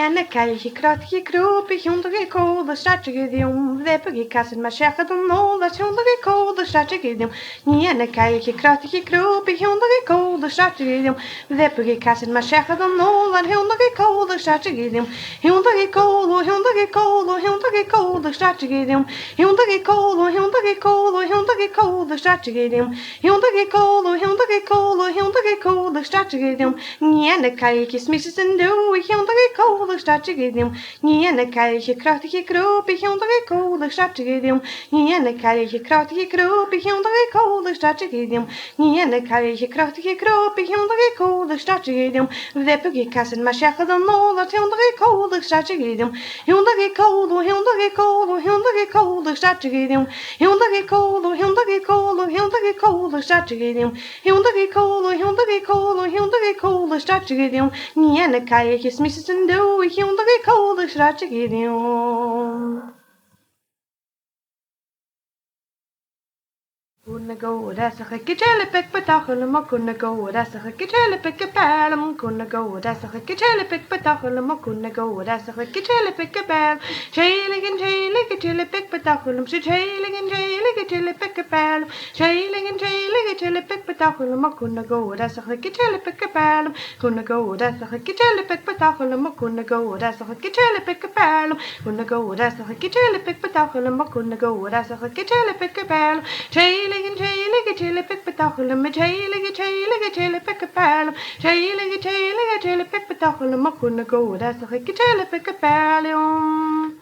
Niana Kaiji Kratki Krupi Hyundri Ko the Strategidium Lepagi Cassin Mashaka don't know that Hyundri Ko the Strategidium Niana Kaiji Kratki Krupi Hyundri Ko the Strategidium Lepagi Cassin Mashaka don't know that Hyundri Ko the Strategidium Hyundri Ko the Strategidium Hyundri Ko the Strategidium Hyundri Ko the Strategidium Niana Kaiji Smisses and do Hyundri Ko the Strategidium Niana Kaiji Kratki Krupi Hyundri Ko the Strategidium Niana Kaiji Kratki Krupi Hyundri Ko the Strategidium Niana Kaiji Kratki Krupi Hyundri Ko the Strategidium Lepagi Cassin Mashaka don't know that Hyundri Ko the Strategidium Hyundri Ko the Strategidium Hyundri Ko the Strategidium Hyundri Ko the Strategidium Niana Kaiji Smisses and do Hyundri Ko the Strategidium Kunna go that's a kitchen pick pataculum, couldn't go that's a kitchen pick a palum, couldn't go that's a kitchen pick pataculum, couldn't go that's a kitchen pick a pal, trailing and trailing a chili pick pataculum, she trailing and trailing a chili pick a pal, trailing and trailing a chili pick pataculum, couldn't go that's a kitchen pick a palum, couldn't go that's a kitchen pick pataculum, couldn't go that's a kitchen pick a palum, couldn't go that's a kitchen pick pataculum, couldn't go that's a kitchen pick a pal, trailing and trailing a chili pick pataculum, a trailing a chili pick a palum, trailing a chili pick pataculum, couldn't go that's a chili pick a palum.